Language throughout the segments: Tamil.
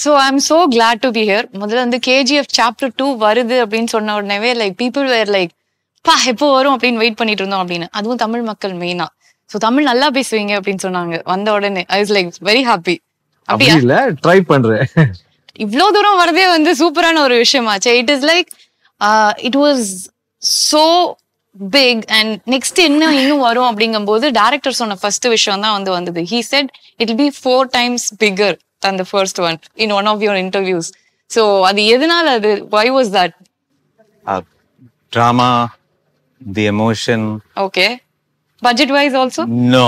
So I'm so glad to be here. முதல்ல வந்து KGF chapter 2 வருது அப்படின்னு சொன்ன உடனே like people were like பா எப்போ வரும் அப்படின்னு வெயிட் பண்ணிட்டு இருந்தோம் அப்படின்னு. அதுவும் தமிழ் மக்கள் மெயினா. ஸோ தமிழ் நல்லா பேசுவீங்க அப்படின்னு சொன்னாங்க வந்த உடனே. I was like very happy. அப்படி இல்ல ட்ரை பண்றேன். இவ்வளோ தூரம் வரதே வந்து சூப்பரான ஒரு விஷயமாச்சு. It is like it was so big and next என்ன இன்னும் வரும் அப்படிங்கும்போது டைரக்டர் சொன்ன ஃபர்ஸ்ட் விஷயம் தான் வந்து வந்தது. He said it will be 4 times bigger than the first one in one of your interviews. So அது எதனால அது why was that? Drama, the emotion. Okay. Budget wise also? No,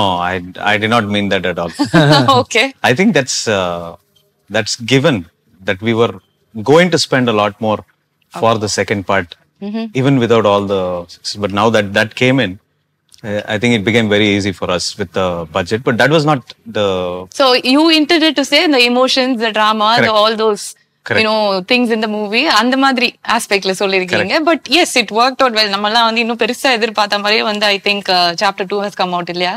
I did not mean that at all. Okay. I think that's given that we were going to spend a lot more for the second part, even without all the. But now that came in, I think it became very easy for us with the budget. But that was not the. So you intended to say the emotions, the drama, all those. Correct. You know things in the movie அந்த மாதிரி aspectல சொல்லிருக்கீங்க. But yes, it worked out well. நம்மலாம் வந்து இன்னும் பெருசா எதிர்பார்த்த மாதிரியே வந்து I think chapter 2 has come out இல்லையா?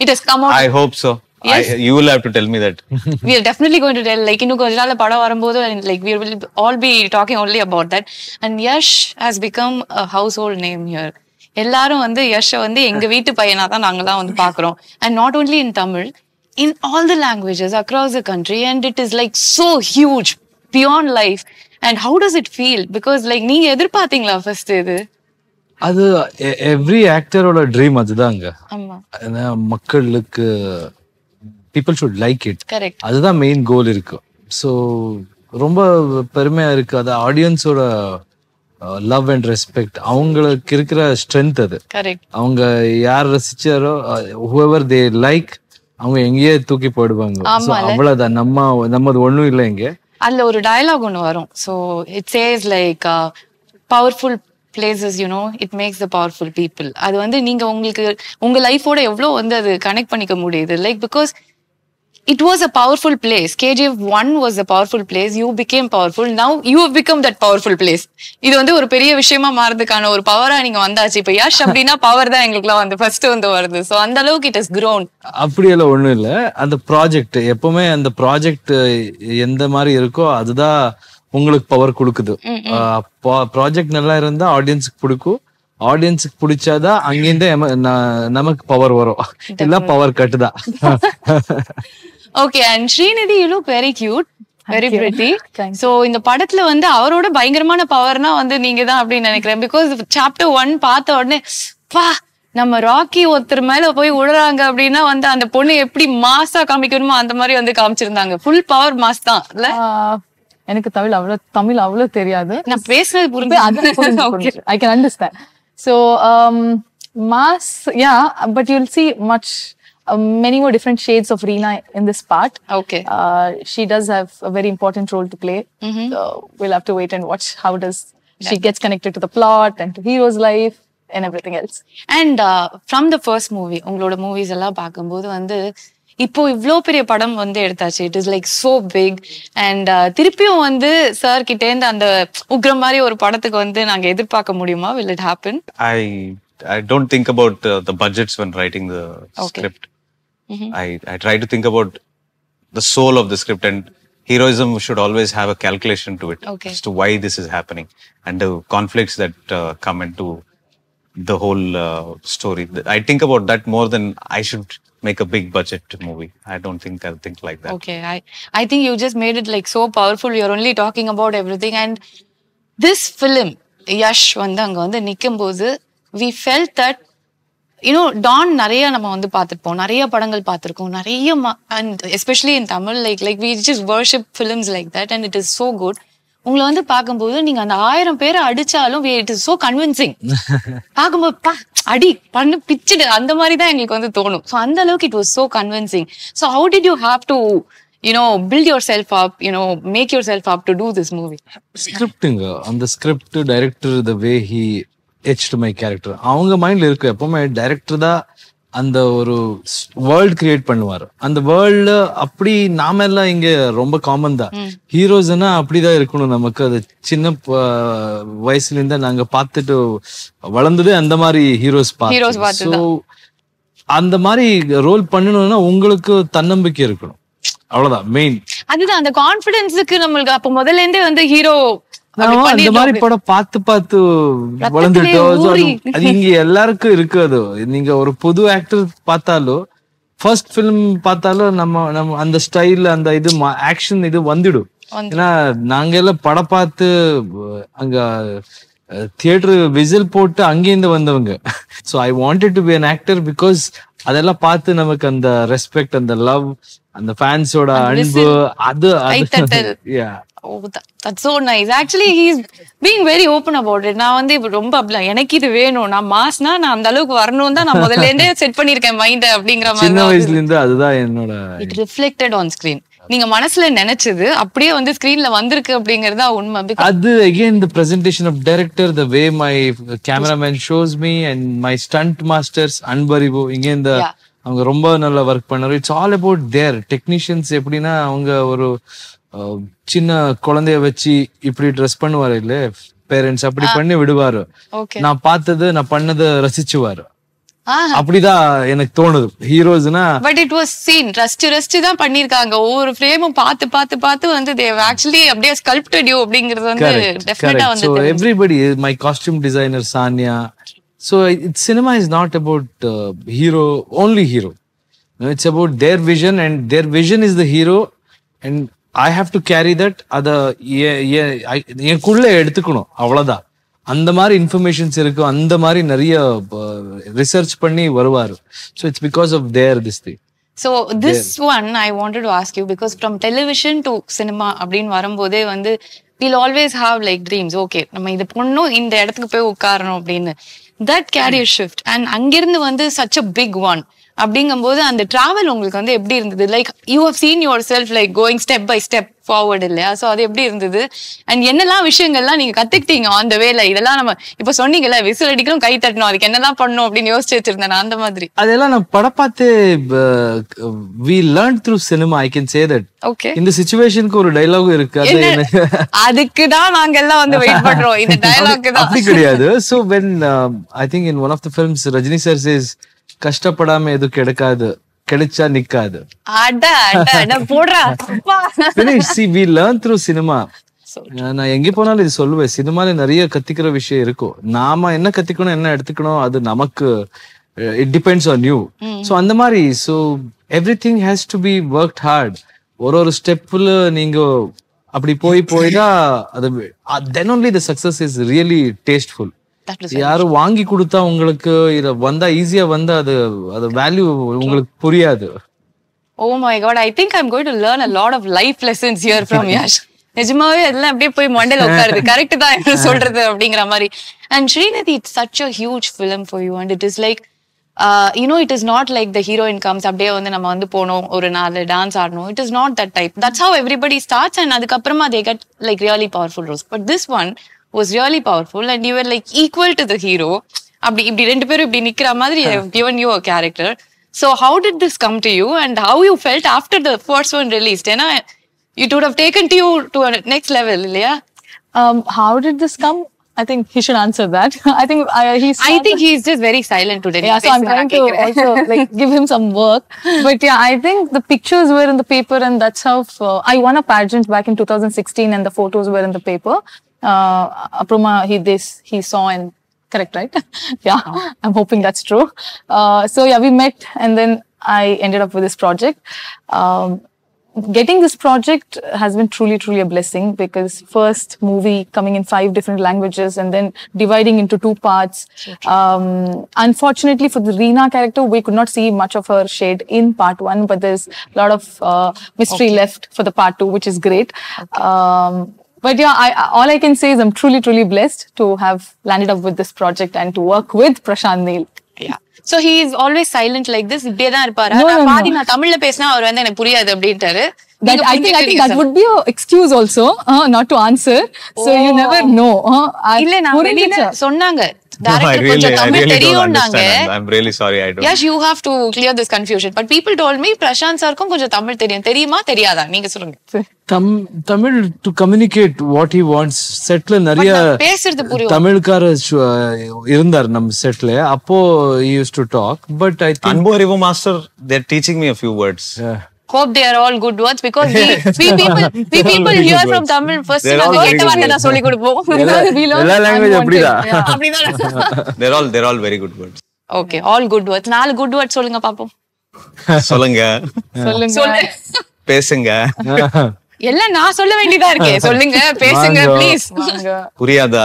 It has come out. I hope so. Yes. You will have to tell me that. We are definitely going to tell. Like இன்னும் கொஞ்ச நாள்ல படம் வரும்போது like we will all be talking only about that. And Yash has become a household name here. எல்லாரும் வந்து யஷை வந்து எங்க வீட்டு பையனா தான் நாங்கலாம் வந்து பாக்குறோம். And not only in Tamil, in all the languages across the country, and it is like so huge beyond life. And how does it feel? Because like நீங்க எதிர்பார்த்தீங்களா ஃபர்ஸ்ட் இது? அது எவ்ரி ஆக்டரோட ட்ரீம் அதுதாங்க. ஆமா. மக்களுக்கு people should like it. Correct. அதுதான் மெயின் கோல் இருக்கு. ஸோ ரொம்ப பெருமையா இருக்கு. அது ஆடியன்ஸோட லவ் அண்ட் ரெஸ்பெக்ட், அவங்களுக்கு இருக்கிற ஸ்ட்ரென்த் அது. கரெக்ட். அவங்க யார் ரசிச்சாரோ whoever they like அவங்க எங்கேயே தூக்கி போடுவாங்க. அவ்வளவுதான். நம்மது ஒண்ணும் இல்லை இங்க. அதுல ஒரு டயலாக் ஒன்று வரும். So it chase like powerful places you know it makes the powerful people. அது வந்து நீங்க உங்களுக்கு உங்க லைஃபோட எவ்வளோ வந்து அது கனெக்ட் பண்ணிக்க முடியுது. Like because it was a powerful place. KGF 1 was a powerful place. You became powerful. Now you have become that powerful place. இது வந்து ஒரு பெரிய விஷயமா மாறதுக்கான ஒரு பவரா நீங்க வந்தாச்சு. இப்ப யாஷ் அப்படின்னா பவர் தான் எங்களுக்குலாம் வந்து ஃபர்ஸ்ட் வந்து வருது. ஸோ அந்த அளவுக்கு இட் ஹஸ் grown. அப்படியெல்லாம் ஒண்ணும் இல்ல. அந்த ப்ராஜெக்ட் எப்பவுமே அந்த ப்ராஜெக்ட் எந்த மாதிரி இருக்கோ அதுதான் உங்களுக்கு பவர் கொடுக்குது. ப்ராஜெக்ட் நல்லா இருந்தா ஆடியன்ஸுக்கு பிடிக்கும். ஆடியன்ஸுக்கு பிடிச்சாதான் அங்கிருந்து நமக்கு பவர் வரும். இல்ல power கட்டுதான். Okay, and Srinidhi, you look very cute, very pretty. So இந்த படத்துல வந்து அவரோட பயங்கரமான பவர்னா வந்து நீங்க தான் அப்படின்னு நினைக்கிறேன். Because chapter 1 பார்த்த உடனே பா நம்ம ராக்கி ஒருத்தர் மேல போய் உழறாங்க அப்படின்னா வந்து அந்த பொண்ணு எப்படி மாசா காமிக்கணுமோ அந்த மாதிரி வந்து காமிச்சிருந்தாங்க. ஃபுல் பவர் மாஸ் தான் இல்ல? எனக்கு தமிழ் அவ்வளவு தெரியாது. நான் பேசுறது புரிஞ்சு I can understand. So mass, yeah, but you'll see many more different shades of Reena in this part. Okay. She does have a very important role to play. So we'll have to wait and watch how she gets connected to the plot and to hero's life and everything else. And from the first movie, உங்களோட மூவிஸ் எல்லாம் பார்க்கும்போது வந்து இப்போ இவ்வளோ பெரிய படம் வந்து எடுத்தாச்சு. It is like so big. And திருப்பியும் வந்து சார் கிட்டே இருந்து அந்த உக்ரம் மாதிரி ஒரு படத்துக்கு வந்து நாங்க எதிர்பார்க்க முடியுமா? Will it happen? I don't think about the budgets when writing the script. I try to think about the soul of the script, and heroism should always have a calculation to it as to why this is happening and the conflicts that come into the whole story. I think about that more than I should make a big budget movie. I don't think I'll think like that. Okay, I think you just made it like so powerful. You're only talking about everything. And this film, Yash வந்து அங்க வந்து நிக்கும்போது we felt that you know Don நிறைய நம்ம வந்து பார்த்திருப்போம், நிறைய படங்கள் பார்த்திருக்கோம், நிறைய and especially in Tamil like we just worship films like that and it is so good. உங்களை வந்து பார்க்கும்போது நீங்க அந்த 1000 பேரை அடிச்சாலும் it is so convincing. பார்க்கும்போது பா அடி பண்ணு பிச்சுடு அந்த மாதிரி தான் எங்களுக்கு வந்து தோணும். ஸோ அந்த அளவுக்கு it was so convincing. So how did you have to build yourself up, make yourself up to do this movie? Scripting, on the script director, the way he etched my character, அவங்க மைண்ட்ல இருக்கு எப்பவுமே டைரக்டர் தான் அந்த ஒரு வேர்ல்ட் கிரியேட் பண்ணுவார். அந்த வேர்ல்டு அப்படி நாம எல்லாம் இங்க ரொம்ப காமன் தான். ஹீரோஸ்னா அப்படிதான் இருக்கணும். நமக்கு அது சின்ன வயசுல இருந்தா நாங்க பார்த்துட்டு வளர்ந்ததே அந்த மாதிரி ஹீரோஸ் பார்த்து. ஸோ அந்த மாதிரி ரோல் பண்ணணும்னா உங்களுக்கு தன்னம்பிக்கை இருக்கணும். அவ்வளவுதான் மெயின். அதுதான் அந்த கான்ஃபிடன்ஸுக்கு நம்மளுக்கு அப்ப முதல்ல இருந்தே வந்து ஹீரோ அந்த மாதிரி படம் பார்த்து பார்த்து வளர்ந்துட்டோம். அது இங்க எல்லாருக்கும் இருக்கு. அது நீங்க ஒரு புது ஆக்டர் பார்த்தாலும் ஃபர்ஸ்ட் பிலிம் பார்த்தாலும் நம்ம அந்த ஸ்டைல் அந்த இது ஆக்ஷன் இது வந்துடும். ஏன்னா நாங்க எல்லாம் படம் பார்த்து அங்க தியேட்டர் விசில் போட்டு அங்கேருந்து வந்தவங்க. So I wanted to be an actor because அதெல்லாம் பார்த்து நமக்கு அந்த ரெஸ்பெக்ட், அந்த லவ், அந்த ஃபேன்ஸோட அன்பு, அது Oh, that's so nice. Actually, he's being very open about it. நான் வந்து இப்ப ரொம்ப எனக்கு இது வேணும், நான் மாஸ்னா நான் அந்த அளவுக்கு வரணும் தான் நான் முதல்ல இருந்தே செட் பண்ணிருக்கேன் மைண்ட் அப்படிங்கிற மாதிரி. சின்ன வயசுல இருந்து அதுதான் என்னோட. It reflected on screen. நீங்க மனசுல நினைச்சது அப்படியே வந்து ஸ்கிரீன்ல வந்திருக்கு அப்படிங்கறதா உண்மை. அது again the presentation of director, the way my cameraman shows me and my stunt masters Anbariv இங்க இந்த அவங்க ரொம்ப நல்லா ஒர்க் பண்ணாரு. It's all about their technicians. எப்படின்னா அவங்க ஒரு சின்ன குழந்தைய வச்சு இப்படி ட்ரெஸ் பண்ணுவாரு இல்ல பேரண்ட்ஸ், அப்படி பண்ணி விடுவாரு. நான் பார்த்தது நான் பண்ணதை ரசிச்சுவாரு. அப்படிதான் எனக்கு தோணுது ஹீரோஸ்னா. But it was scene rust தான் பண்ணிருக்காங்க. ஒவ்வொரு ஃப்ரேமும் பார்த்து பார்த்து பார்த்து வந்து they have actually அப்படியே sculpted you அப்படிங்கிறது வந்து டெஃபினட்டா வந்து. So everybody, my costume designer Sanya. So cinema is not about hero, only hero. No, it's about their vision, and their vision is the hero, and I have to carry that. அத எனக்குள்ள எடுத்துக்கணும், அவ்வளவுதான். அந்த மாதிரி இன்ஃபர்மேஷன்ஸ் இருக்கு, அந்த மாதிரி நிறைய ரிசர்ச் பண்ணி வருவாரு. So it's because of their this thing. So this one I wanted to ask you because from television to cinema அப்படின்னு வரும்போதே வந்து we'll always have like dreams. Okay, நம்ம இது பொண்ணும் இந்த இடத்துக்கு போய் உட்காரணும் அப்படின்னு. That career shift and அங்கிருந்து வந்து such a big one அப்படிங்கும்போது அந்த டிராவல் உங்களுக்கு வந்து எப்படி இருந்தது? Like you have seen yourself like going step by step forward இல்லையா? ஸோ அது எப்படி இருந்தது? அண்ட் என்னெல்லாம் விஷயங்கள்லாம் நீங்க கத்துக்கிட்டீங்க ஆன் த வேல? இதெல்லாம் நம்ம இப்ப சொன்னீங்கல்ல விசில் அடிக்கணும் கை தட்டணும், அதுக்கு என்னெல்லாம் பண்ணணும் அப்படின்னு யோசிச்சு வச்சிருந்தேன் அந்த மாதிரி. அதெல்லாம் நான் படம் பார்த்து we learned through cinema, I can say that. Okay, இந்த சிச்சுவேஷனுக்கு ஒரு டயலாக் இருக்கு, அதுக்கு தான் நாங்க எல்லாம் வந்து வெயிட் பண்றோம். இந்த டயலாக் தான் அப்படி கிடையாது. So when I think in one of the films Rajini sir says கஷ்டப்படாம எதுவும் கிடைக்காது, கிடைச்சா நிக்காது. See, we learn through cinema. நான் எங்க போனாலும் இது சொல்லுவேன், சினிமால நிறைய கத்துக்கிற விஷயம் இருக்கும். நாம என்ன கத்துக்கணும் என்ன எடுத்துக்கணும் அது நமக்கு it depends on you. So அந்த மாதிரி so everything has to be worked hard. ஒரு ஸ்டெப்ல நீங்க அப்படி போய் தான் அது then only the success is really tasteful. யாரும் வாங்கி கொடுத்தா உங்களுக்கு இத வந்தா ஈஸியா வந்தா அது வேல்யூ உங்களுக்கு புரியாது. Oh my god, I think I'm going to learn a lot of life lessons here from Yash. நிஜமாவே அதெல்லாம் அப்படியே போய் மண்டையில உட்காருது. கரெக்ட் தான் என்ன சொல்றது அப்படிங்கிற மாதிரி. And Srinidhi, it's such a huge film for you and it is like you know, it is not like the heroine comes அப்படியே வந்து நம்ம வந்து போனோம் ஒரு நாள் டான்ஸ் ஆடணும். It is not that type. That's how everybody starts and அதுக்கப்புறமா they get like really powerful roles. But this one was really powerful and you were like equal to the hero. அப்படி இப்படி ரெண்டு பேரும் இப்படி நிக்கிற மாதிரி have given you a character. So how did this come to you and how you felt after the first one released? ஏன்னா it would have taken you to a next level, இல்லையா? How did this come? I think he should answer that. I think he's just very silent today. Yeah, so I'm trying to also like give him some work. But yeah, I think the pictures were in the paper and that's how I won a pageant back in 2016 and the photos were in the paper. Apruma, he saw and correct, right? Yeah, I'm hoping that's true. So yeah, we met and then I ended up with this project. Getting this project has been truly a blessing because first movie coming in 5 different languages and then dividing into 2 parts. Unfortunately for the Reena character, we could not see much of her shade in part 1, but there's a lot of mystery left for the part 2, which is great. But yeah, all I can say is I'm truly blessed to have landed up with this project and to work with Prasanth Neel. Yeah. So he is always silent like this. இப்படியே தான் இருப்பாரு. பாதி நான் தமிழ்ல பேசினா அவர் வந்து எனக்கு புரியாது அப்படின்ட்டாரு. I think that would be an excuse also not to answer. So you never know. இல்ல நான் வெளியில சொன்னாங்க டைரக்டர் கொஞ்சம் Tamil தெரியும்னாங்க. I'm really sorry, I don't. Yes, you have to clear this confusion. But people told me Prashanth சார்க்கும் கொஞ்சம் தமிழ் தெரியும். தெரியுமா தெரியாதா நீங்க சொல்லுங்க. Tamil to communicate what he wants. செட்ல நிறைய பேசுறது புரியும். தமிழ்கார இருந்தார் நம்ம செட்ல. அப்போ he used to talk, but I think அன்பு அறிவு master they're teaching me a few words. hope they are all good words because we people hear from Tamil first நாங்க கேட்ட வார்த்தை தான் சொல்லி கொடுப்போம். எல்லா லாங்குவேஜ் அப்படிதான். அப்படிதான். They're all very good words. Okay, all good words. 4 good words சொல்லுங்க பாப்போம். சொல்லுங்க. பேசுங்க. எல்லாம் நான் சொல்ல வேண்டியதா இருக்கே. சொல்லுங்க, பேசுங்க ப்ளீஸ். புரியுதா?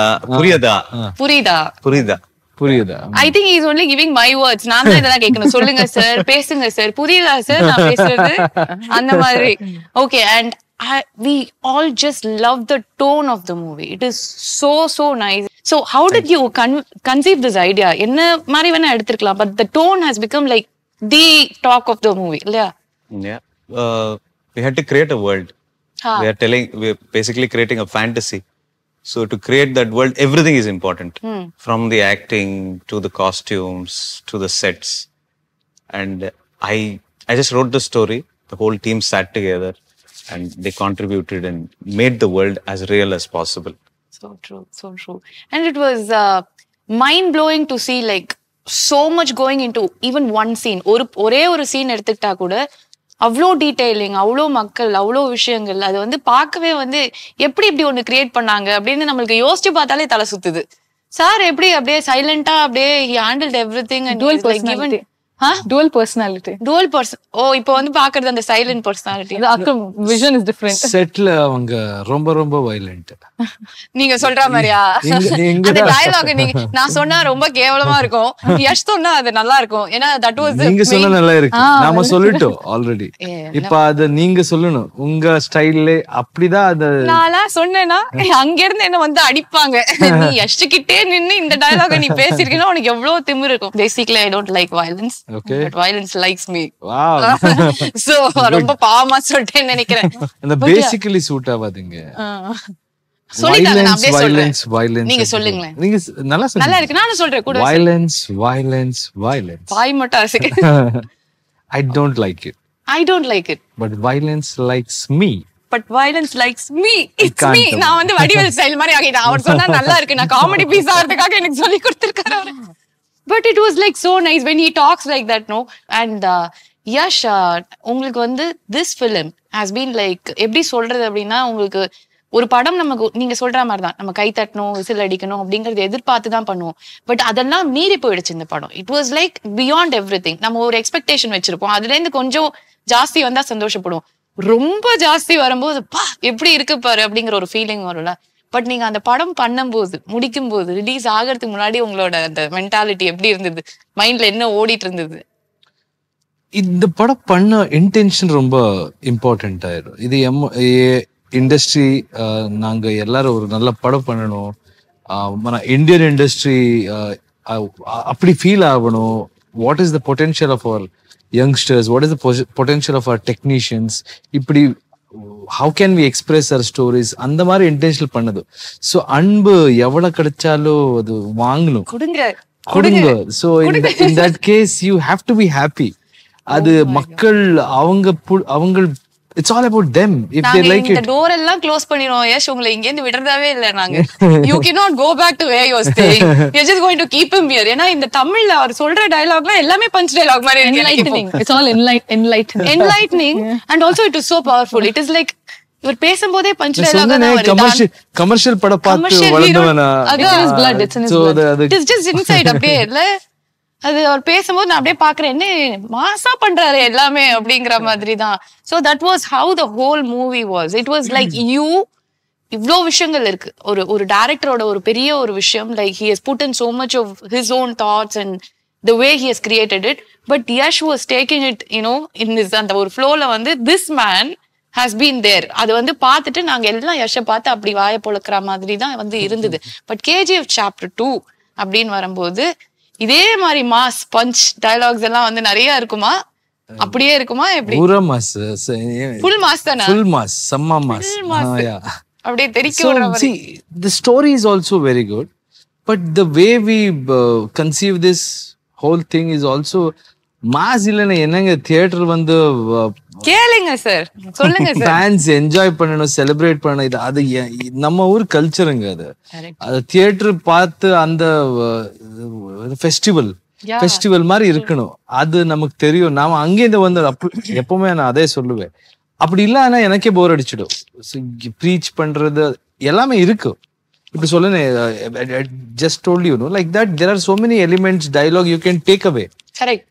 I think he is only giving my words. நான் தான் இதெல்லாம் கேட்கணும். சொல்லுங்க சார், பேசுங்க சார், புரியுதா சார் நான் பேசுறது? அந்த மாதிரி. Okay, and we all just love the tone of the movie. It is so nice. So how did you conceive this idea? என்ன மாதிரி வேணா எடுத்துக்கலாம், but the tone has become like the talk of the movie. Yeah. We had to create a world. We're basically creating a fantasy. So to create that world, everything is important. From the acting to the costumes to the sets. And I just wrote the story. The whole team sat together and they contributed and made the world as real as possible. So true. And it was mind-blowing to see like so much going into even one scene. ஒரே ஒரு சீன் எடுத்துக்கிட்டா கூட அவ்வளோ டீடைலிங், அவ்வளோ மக்கள், அவ்வளோ விஷயங்கள். அது வந்து பார்க்கவே வந்து எப்படி இப்படி ஒண்ணு கிரியேட் பண்ணாங்க அப்படின்னு நம்மளுக்கு யோசிச்சு பார்த்தாலே தலை சுத்துது. சார் எப்படி அப்படியே சைலண்டா அப்படியே he handled everything and dual personality. dual person. ஓ இப்போ வந்து பாக்குறது அந்த silent personality. the vision is different. செட்ல அவங்க ரொம்ப வயலண்ட். நீங்க சொல்ற மாதிரியா? அந்த டயலாக் நான் சொன்னா ரொம்ப கேவலமா இருக்கும், யஷ் சொன்னா அது நல்லா இருக்கும். ஏன்னா that was நீங்க சொன்னா நல்லா இருக்கு, நாம சொல்லிட்டோம் ஆல்ரெடி. இப்ப அத நீங்க சொல்லணும் உங்க ஸ்டைல்ல. அப்படிதான் அத நான் சொன்னேன்னா அங்க இருந்து என்ன வந்து அடிப்பாங்க. நீ யஷ் கிட்டே நின்னு இந்த டயலாக நீ பேசிருக்கேன்னா உனக்கு எவ்வளவு திமிரு இருக்கும். Basically I don't like violence. Okay. But violence likes me. Wow. So ரொம்ப பாவமா சொல்லிட்டேன்னு நினைக்கிறேன். அந்த பேசிக்கலி சூட் ஆவாதீங்க. சொல்லிட்டாங்க, நான் அப்படியே சொல்றேன். Violence. நீங்க சொல்லுங்களேன். நீங்க நல்லா சொல்லுங்க. நல்லா இருக்கு, நானும் சொல்றேன் கூட. Violence. வாய் மட்டும் அசைக்க. I don't like it. But violence likes me. It's me. நான் வந்து வடிவேல் ஸ்டைல் மாதிரி ஆகிட்டேன். அவர் சொன்னா நல்லா இருக்கு, நான் காமெடி பீஸ் ஆகிறதுக்காக எனக்கு சொல்லி கொடுத்திருக்காரு அவரு. But it was like so nice when he talks like that, no? And Yash, உங்களுக்கு வந்து this film has been like எப்படி சொல்றது அப்படின்னா, உங்களுக்கு ஒரு படம் நமக்கு நீங்க சொல்ற மாதிரி தான், நம்ம கை தட்டணும், விசில் அடிக்கணும் அப்படிங்கறது எதிர்பார்த்து தான் பண்ணுவோம். பட் அதெல்லாம் மீறி போயிடுச்சு இந்த படம். It was like beyond everything. நம்ம ஒரு எக்ஸ்பெக்டேஷன் வச்சிருப்போம், அதுல இருந்து கொஞ்சம் ஜாஸ்தி வந்தா சந்தோஷப்படுவோம். ரொம்ப ஜாஸ்தி வரும்போது பா எப்படி இருக்கு பாரு அப்படிங்கிற ஒரு ஃபீலிங் வரும்ல. பட் நீங்க அந்த படம் பண்ணும்போது, முடிக்கும் போது, ரிலீஸ் ஆகிறதுக்கு முன்னாடி உங்களோட அந்த மென்டாலிட்டி எப்படி இருந்தது? மைண்ட்ல என்ன ஓடிட்டு இருந்தது? இந்த படம் பண்ண இன்டென்ஷன் ரொம்ப இம்பார்ட்டன்ட் ஆயிடும். இது இண்டஸ்ட்ரி, நாங்க எல்லாரும் ஒரு நல்ல படம் பண்ணணும், இந்தியன் இண்டஸ்ட்ரி அப்படி ஃபீல் ஆகணும். What is the potential of our youngsters, what is the potential of our technicians, இப்படி how can we express our stories, அந்த மாதிரி இன்டென்ஷனல் பண்ணது. ஸோ அன்பு எவ்வளவு கிடைச்சாலும் அது வாங்கணும், கொடுங்க. So in that case you have to be happy. அது மக்கள் அவங்க it's all about them. If they like it. இந்த டோர் எல்லாம் க்ளோஸ் பண்ணிரோம். யஷ் உங்களை இங்க இருந்து விடுறதாவே இல்ல நாங்க. You cannot go back to where you are staying. You're just going to keep him here. ஏன்னா இந்த தமிழ்ல அவர் சொல்ற டயலாக்லாம் எல்லாமே பஞ்ச் டயலாக் மாதிரி enlightening. It's all enlightening. And also it is so powerful. It is like இவர் பேசும்போதே பஞ்ச் டயலாக் தான் வருது. கமர்ஷியல் படம் பார்த்து வளர்ந்தவனா. It's in his blood. It is just inside அப்படியே இல்ல. அது அவர் பேசும்போது நான் அப்படியே பாக்குறேன், என்ன மாசா பண்றாரு எல்லாமே அப்படிங்கிற மாதிரி தான். So that was how the whole movie was. It was like இவ்ளோ விஷயங்கள் இருக்கு. ஒரு டைரக்டரோட ஒரு பெரிய ஒரு விஷயம், like he has put in so much of his own thoughts and the way he has created it. But Yash was taking it, in his அந்த ஒரு flowல வந்து this man has been there. அது வந்து பார்த்துட்டு நாங்க எல்லாம் யஷை பார்த்து அப்படி வாய பொழக்கிற மாதிரி தான் வந்து இருந்தது. பட் KGF chapter 2 அப்படின்னு வரும்போது இதே மாதிரி மாஸ் பஞ்ச் டயலாக்ஸ் எல்லாம் வந்து நிறைய இருக்குமா? அப்படியே இருக்குமா? எப்படி? பூரா மாஸ், ஃபுல் மாஸ் தானா? ஃபுல் மாஸ், செம்ம மாஸ். அப்படியே தெரிக்க விடுற மாதிரி. See, the story is also very good, but the way we conceive this whole thing is also mass. இல்லைன்னா என்னங்க, தியேட்டர் வந்து கேளுங்க சார், சொல்லுங்க சார். ஃபேன்ஸ் என்ஜாய் பண்ணணும், செலிப்ரேட் பண்ணணும். இது அது நம்ம ஊர் கல்ச்சருங்க. அது தியேட்டர் பார்த்து அந்த ஃபெஸ்டிவல் Yeah. ஃபெஸ்டிவல் மாதிரி இருக்கணும். அது நமக்கு தெரியும். நாம அங்கேருந்து வந்து எப்பவுமே நான் அதே சொல்லுவேன். அப்படி இல்லைன்னா எனக்கே போர் அடிச்சிடும். ப்ரீச் பண்றது எல்லாமே இருக்கு. இப்படி சொல்லுங்க, just told you know like that there are so many elements dialogue you can take away. Correct.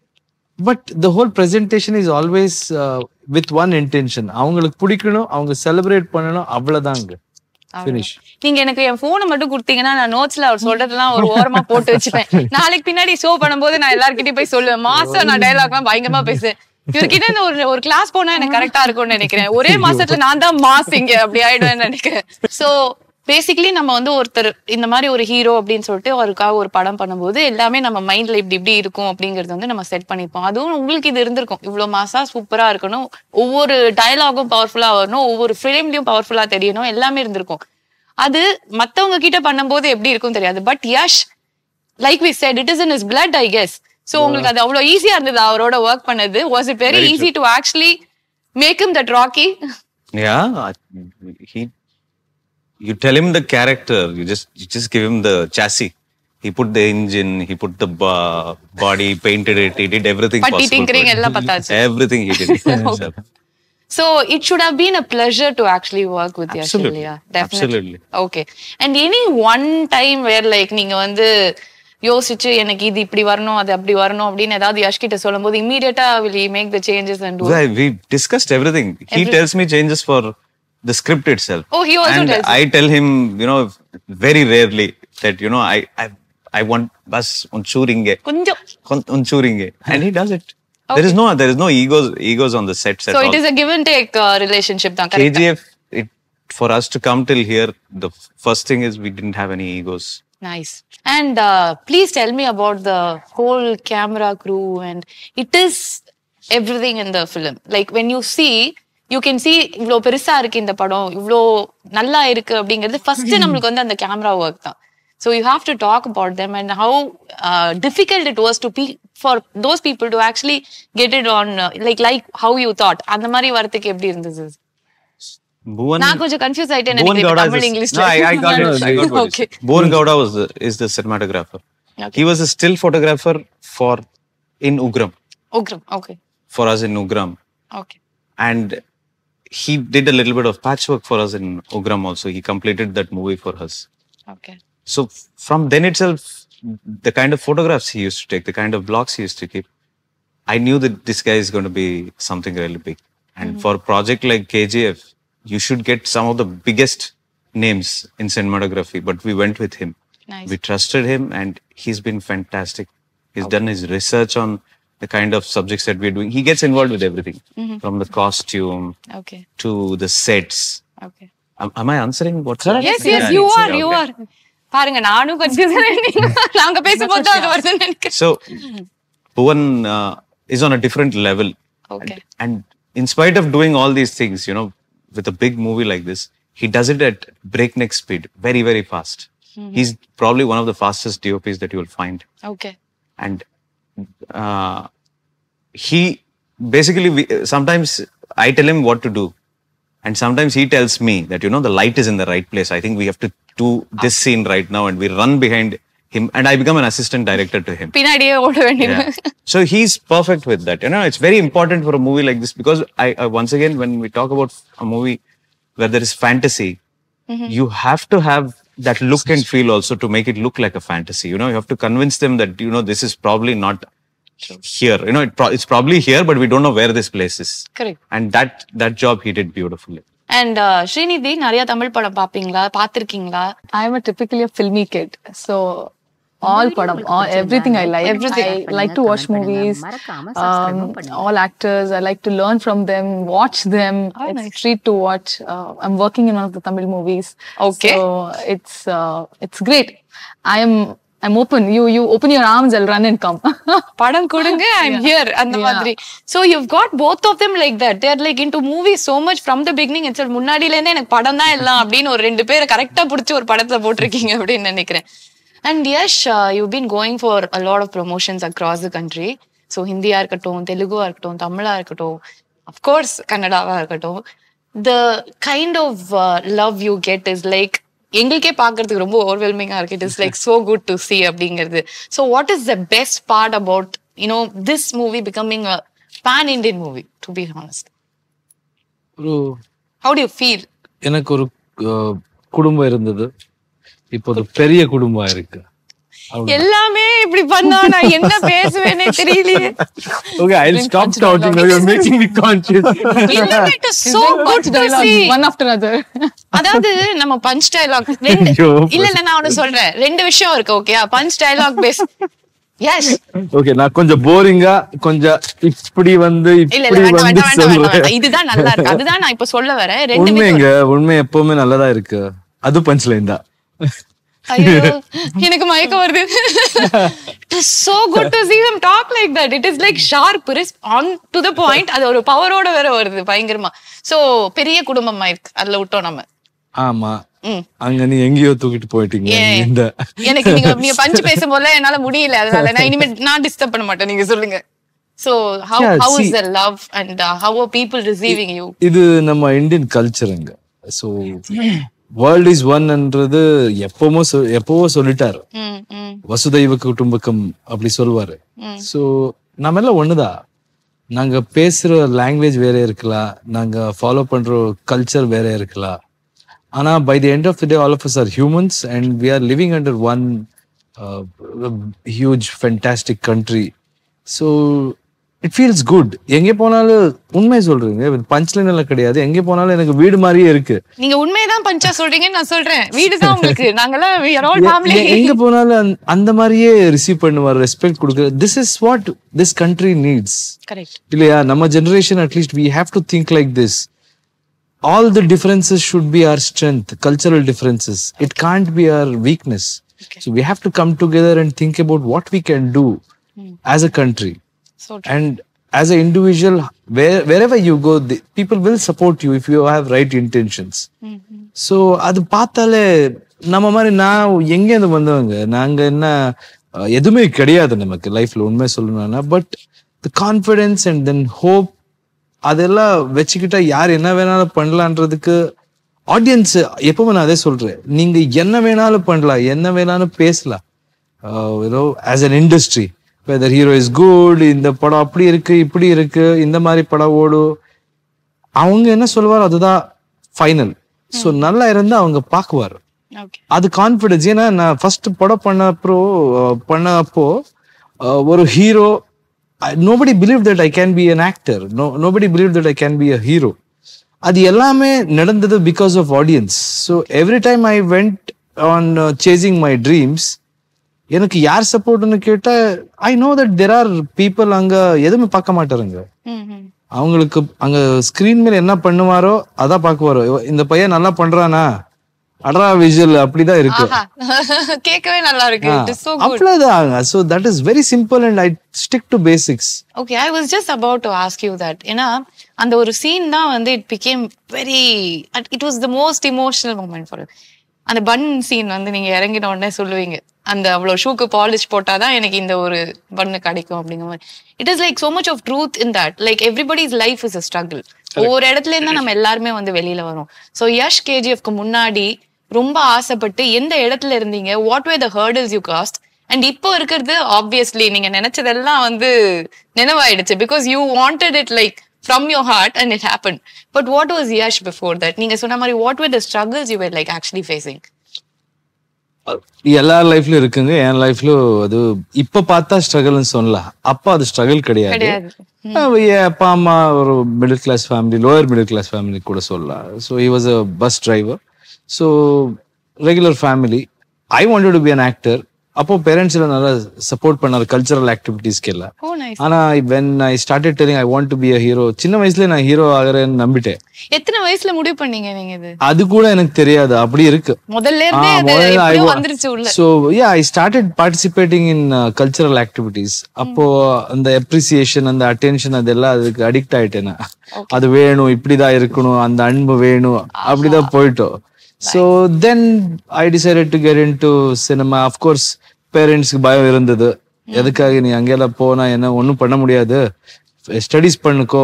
But the whole presentation is always with one intention. அவங்களுக்கு பிடிக்கணும், அவங்க செலிப்ரேட் பண்ணணும், அவ்வளவுதாங்க. ஃபினிஷ். நீங்க எனக்கு என் போனை மட்டும் கொடுத்தீங்கன்னா நான் நோட்ஸ்ல அவர் சொல்றதெல்லாம் ஒரு ஓரமா போட்டு வச்சுப்பேன். நாளைக்கு பின்னாடி ஷோ பண்ணும்போது நான் எல்லார்கிட்டயும் போய் சொல்லுவேன், மாசம் நான் டயலாக்லாம் பயங்கரமா பேசுவேன். இவர்கிட்ட இந்த ஒரு கிளாஸ் போனா எனக்கு கரெக்டா இருக்கும்னு நினைக்கிறேன். ஒரே மாசத்துல நான் தான் மாஸ் இங்க அப்படி ஆயிடுவேன்னு நினைக்கிறேன். சோ பேசிக்கலி நம்ம வந்து ஒருத்தர் இந்த மாதிரி ஒரு ஹீரோ அப்படின்னு சொல்லிட்டு அவருக்காக ஒரு படம் பண்ணும்போது எல்லாமே நம்ம மைண்ட்ல இப்படி இருக்கும் அப்படிங்கறது வந்து நம்ம செட் பண்ணிப்போம். அதுவும் உங்களுக்கு இது இருந்திருக்கும், இவ்வளவு மாசா சூப்பரா இருக்கணும், ஒவ்வொரு டயலாகும் பவர்ஃபுல்லா வரணும், ஒவ்வொரு ஃப்ரேம்லயும் பவர்ஃபுல்லா தெரியணும், எல்லாமே இருந்திருக்கும். அது மத்தவங்க கிட்ட பண்ணும்போது எப்படி இருக்கும் தெரியாது. But Yash, like we said, it is in his blood I guess. So உங்களுக்கு அது அவ்வளவு ஈஸியா இருந்தது அவரோட ஒர்க் பண்ணது? Was it very easy to actually make him that Rocky? You tell him the character, you just give him the chassis. He put the engine, he put the body, painted it, he did everything possible. Everything he did. Okay. So it should have been a pleasure to actually work with Yash. Absolutely. Definitely. Okay. And any one time where like நீங்க வந்து யோசிச்சு எனக்கு இது இப்படி வரணும் அது அப்படி வரணும் அப்படின்னு ஏதாவது யஷ் கிட்ட சொல்லும்போது immediately will he make the changes and do it? We discussed everything. He tells me changes for the script itself. Oh, he also and tells I tell him, very rarely that, I want bus unchuringe. Unchuringe. And he does it. Okay. There is no egos on the sets at all. So it is a give and take relationship. KGF, for us to come till here, the first thing is we didn't have any egos. Nice. And please tell me about the whole camera crew, and it is everything in the film. Like when you see, you can see இவ்ளோ பெருசா இருக்கு இந்த படம், இவ்ளோ நல்லா இருக்கு அப்படிங்கிறது ஃபர்ஸ்ட் நம்மளுக்கு வந்து அந்த கேமரா ஒர்க் தான். So you have to talk about them and how difficult it was to be for those people to actually get it on like how you thought. அந்த மாதிரி வரதுக்கு எப்படி இருந்தது? நான் கொஞ்சம் கன்ஃபியூஸ் ஆயிட்டேன் நினைக்கிறேன் தமிழ் இங்கிலீஷ்ல. I got it. Okay. Bhuvan Gowda is the cinematographer. Okay. He was a still photographer in Ugram. Okay. For us in Ugram. Okay. And he did a little bit of patchwork for us in Ugram also. He completed that movie for us. Okay. So from then itself, the kind of photographs he used to take, the kind of blocks he used to keep, I knew that this guy is going to be something really big. And for a project like KGF, you should get some of the biggest names in cinematography, but we went with him. Nice. We trusted him and he's been fantastic. He's done his research on the kind of subjects that we're doing. He gets involved with everything, from the costume to the sets. Okay. Am I answering what's Yes, you are. பாருங்க நானும் கன்ஃபியூஸ் ஆயிட்டேன். நாங்க பேசும்போது அது வருதுன்னு நினைக்கிறேன். So Bhuvan is on a different level. Okay. And in spite of doing all these things, with a big movie like this, he does it at breakneck speed, very, very fast. He's probably one of the fastest DOPs that you will find. Okay. And he basically, sometimes I tell him what to do. And sometimes he tells me that, the light is in the right place. I think we have to do this scene right now. And we run behind him. And I become an assistant director to him. பின்னாடியே ஓட வேண்டியது. So he's perfect with that. It's very important for a movie like this because I once again, when we talk about a movie where there is fantasy, you have to have that look and feel also to make it look like a fantasy. You have to convince them that, this is probably not here. It's probably here, but we don't know where this place is. Correct. And that job he did beautifully. And Srinidhi, நிறைய தமிழ் படம் பாப்பீங்களா, பாத்திருக்கீங்களா? I am typically a filmy kid. So everything I like. I like to watch movies, all actors. I like to learn from them, watch them. It's a treat to watch. I'm working in one of the Tamil movies. Okay. So it's great. I'm open. You open your arms, I'll run and come. படம் கொடுங்க, I'm here. அந்த மாதிரி. So you've got both of them like that. They're like into movies so much from the beginning itself. முன்னாடில இருந்தே எனக்கு படம் தான் எல்லாம் அப்படின்னு ஒரு ரெண்டு பேரை கரெக்டா புடிச்சு ஒரு படத்துல போட்டிருக்கீங்க அப்படின்னு நினைக்கிறேன். And Yash, you've been going for a lot of promotions across the country. So Hindi இருக்கட்டும், தெலுங்கா இருக்கட்டும், தமிழா இருக்கட்டும், of course Kannadaவா இருக்கட்டும். The kind of love you get is like எங்களுக்கே பார்க்கறதுக்கு ரொம்ப ஓவர்வெல்மிங்கா இருக்கு. It is like so good to see அப்படிங்கிறது. So what is the best part about this movie becoming a pan Indian movie to be honest? How do you feel? எனக்கு ஒரு குடும்பம் இருந்தது, இப்போ ஒரு பெரிய குடும்பம் இருக்கு. எல்லாமே இப்படி பண்ணா நான் என்ன பேசுவேனே தெரியலையே. Okay, I'll stop talking now. You're making me conscious. It is so good to see. One after another. அதாவது நம்ம பஞ்ச் டயலாக் இல்ல நான் ஒன்னு சொல்றேன். 2 விஷயம் இருக்கு. ஓகேயா? Punch dialogue base. Yes. Okay, நான் கொஞ்சம் போரிங்கா கொஞ்சம் இப்படி வந்து இல்ல இதுதான் நல்லா இருக்கு. அதுதான் நான் இப்ப சொல்ல வரேன். உண்மை எப்பவுமே நல்லதா இருக்கு. அது பஞ்ச் லைன் தான். ஐயோ எனக்கு மயக்கம் வருது. It is so good to see them talk like that. It is like sharp, on to the point. அது ஒரு பவரோட வேற வருது பயங்கரமா. சோ பெரிய குடும்பமா இருக்கு. அதுல விட்டோம் நம்ம. ஆமா. அங்க நீ எங்கேயோ தூக்கிட்டு போயிட்டீங்க. எனக்கு நீங்க பஞ்ச் பேசும்போது என்னால முடியல. அதனால நான் இனிமே நான் டிஸ்டர்ப் பண்ண மாட்டேன். நீங்க சொல்லுங்க. So how is the love and how are people receiving you? இது நம்ம இந்தியன் கல்ச்சருங்க. So வேர்ல்ட் இஸ் ஒன்ன்றது எப்பவோ சொல்லிட்டாரு. வசுதைவ குடும்பக்கம் அப்படி சொல்லுவாரு. சோ நம்ம எல்லாம் ஒண்ணுதான். நாங்க பேசுற லாங்குவேஜ் வேற இருக்கலாம், நாங்க ஃபாலோ பண்ற கல்ச்சர் வேற இருக்கலாம். ஆனா by the end of the day all of us are humans and we are living under one huge fantastic country. So it feels good. எங்கே போனாலும் உண்மை சொல்றீங்க, பஞ்ச்லைன் எல்லாம் கிடையாது. எங்கே போனாலும் எனக்கு வீடு மாதிரியே இருக்கு. நீங்க உண்மைதான் பஞ்சா சொல்றீங்கன்னு நான் சொல்றேன். வீடு தான் உங்களுக்கு. நாங்கெல்லாம் எங்க போனாலும் அந்த மாதிரியே ரிசீவ் பண்ணுவார், ரெஸ்பெக்ட் கொடுக்குற. This is what this country needs. Correct இல்லையா? நம்ம generation at least we have to think like this. All the differences should be our strength, cultural differences. It can't be our weakness. Okay. So we have to come together and think about what we can do as a country. So true. And as an individual, wherever you go, people will support you if you have right intentions. So அது பார்த்தாலே நம்ம மாதிரி நான் எங்கேருந்து வந்தவங்க, நாங்க என்ன எதுவுமே கிடையாது நமக்கு லைஃப்ல உண்மை சொல்லணும்னா. But the confidence and then hope அதெல்லாம் வச்சுக்கிட்டா யார் என்ன வேணாலும் பண்ணலான்றதுக்கு ஆடியன்ஸ் எப்பவுமே நான் அதே சொல்றேன். நீங்க என்ன வேணாலும் பண்ணலாம், என்ன வேணாலும் பேசலாம். As an industry whether hero is good, இந்த படம் அப்படி இருக்கு இப்படி இருக்கு, இந்த மாதிரி படம் ஓடும், அவங்க என்ன சொல்லுவாரோ அதுதான் ஃபைனல். ஸோ நல்லா இருந்தா அவங்க பார்க்குவாரு. அது கான்ஃபிடன்ஸ். ஏன்னா நான் ஃபர்ஸ்ட் படம் பண்ணப்போ ஒரு hero, nobody believed that I can be an actor. Nobody believed that I can be a hero. அது எல்லாமே நடந்தது because of audience. So every time I went on chasing my dreams, எனக்கு யார் சப்போர்ட்னு கேட்டா I know that there are people அங்க எதுவுமே பார்க்க மாட்டாருங்க. அவங்களுக்கு அங்க ஸ்கிரீன் மேல என்ன பண்ணுவாரோ அதான் பார்க்குவாரோ. இந்த பையன் நல்லா பண்றானா, அட்ரா விஷுவல் அப்படிதான் இருக்கு. கேட்கவே நல்லா இருக்கு. It is so good. அவ்வளவுதான். So that is very simple and I stick to basics. Okay, I was just about to ask you that. ஏன்னா அந்த ஒரு சீன் தான் வந்து it became very, it was the most emotional moment for you. அந்த பன் சீன் வந்து நீங்க இறங்கின உடனே சொல்லுவீங்க, அந்த அவ்வளவு ஷூக்கு பாலிஷ் போட்டாதான் எனக்கு இந்த ஒரு பண்ணு கிடைக்கும் அப்படிங்கிற மாதிரி. It is like so much of truth in that. Like everybody's life is a struggle. ஒவ்வொரு இடத்துல இருந்தா நம்ம எல்லாருமே வந்து வெளியில வரோம். ஸோ யஷ் கேஜிஎஃப்க்கு முன்னாடி ரொம்ப ஆசைப்பட்டு எந்த இடத்துல இருந்தீங்க? What were the hurdles you cast? And இப்போ இருக்கிறது ஆப்வியஸ்லி நீங்க நினைச்சதெல்லாம் வந்து நினைவாயிடுச்சு. Because you wanted it like from your heart and it happen. But what was Yash before that? நீங்க சொன்ன மாதிரி what were the struggles you were like actually facing? எல்லார் லைஃப்லயும் இருக்குங்க. என் லைஃப்லயும் அது இப்ப பார்த்தா ஸ்ட்ரகிள்னு சொல்லலாம். அப்பா அது ஸ்ட்ரகிள் கிடையாது. என் அப்பா அம்மா ஒரு middle class family, lower middle class family கூட சொல்லலாம். So he was a bus driver. So regular family. I wanted to be an actor. அப்போ பேரண்ட்ஸ் எல்லாம் நல்லா சப்போர்ட் பண்ணாரு கல்ச்சரல் ஆக்டிவிட்டிஸ்க்கு எல்லாம். ஆனா when I started telling I want to be a hero, சின்ன வயசுல நான் ஹீரோ ஆகிறேன்னு நம்பிட்டேன். எத்தனை வயசுல முடிவு பண்ணீங்க நீங்க இது? அது கூட எனக்கு தெரியாது, அப்படி இருக்கு. முதல்ல இருந்தே அது எப்படியோ வந்துருச்சு உள்ள. So yeah, I started participating in cultural activities. அப்போ அந்த appreciation, அந்த attention அதெல்லாம் அதுக்கு அடிக்ட் ஆயிட்டேன். அது வேணும், இப்படிதான் இருக்கணும், அந்த அன்பு வேணும், அப்படிதான் போயிட்டோம். So then I decided to get into cinema. Of course பேரண்ட்ஸ்க்கு பயம் இருந்தது. எதுக்காக நீ அங்கெல்லாம் போனா என்ன ஒன்றும் பண்ண முடியாது, ஸ்டடிஸ் பண்ணுக்கோ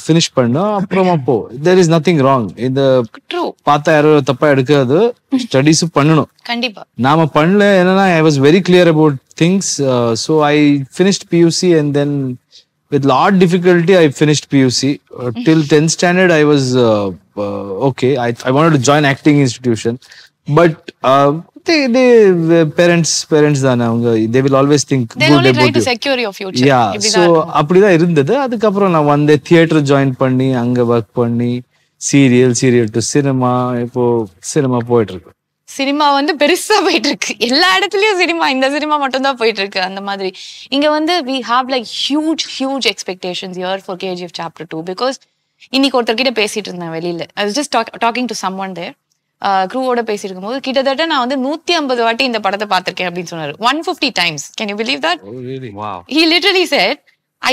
ஃபினிஷ் பண்ணோ அப்புறமா போ, there is nothing wrong. இந்த பார்த்தா யாரும் தப்பா எடுக்காது, ஸ்டடிஸ் பண்ணணும் கண்டிப்பா. நாம பண்ணல என்னன்னா I was very clear about things, so I finished PUC and then with lot difficulty I finished PUC. Till 10th standard I was okay. I wanted to join acting institution, but they parents தான அவங்க, they will always think they good only try about to you. secure your future. Yeah, so அப்படிதான் இருந்தது. அதுக்கப்புறம் நான் வந்து தியேட்டர் ஜாயின் பண்ணி அங்க ஒர்க் பண்ணி சீரியல் டு சினிமா, இப்போ சினிமா போயிட்டு இருக்கு. சினிமா வந்து பெருசா போயிட்டு இருக்கு, எல்லா இடத்துலயும் சினிமா, இந்த சினிமா மட்டும் தான் போயிட்டு இருக்கு. அந்த மாதிரி இங்க வந்து we have like huge expectations here for KGF chapter 2 because இன்னைக்கு ஒருத்தர்கிட்ட பேசிட்டு இருந்தேன் வெளியில. I was just talking to someone there, க்ரூவோட பேசிட்டு இருக்கும்போது கிட்டத்தட்ட நான் வந்து 150 வாட்டி இந்த படத்தை பார்த்திருக்கேன் அப்படின்னு சொன்னாரு. 150 times. Can you believe that? Oh really? Wow. He literally said,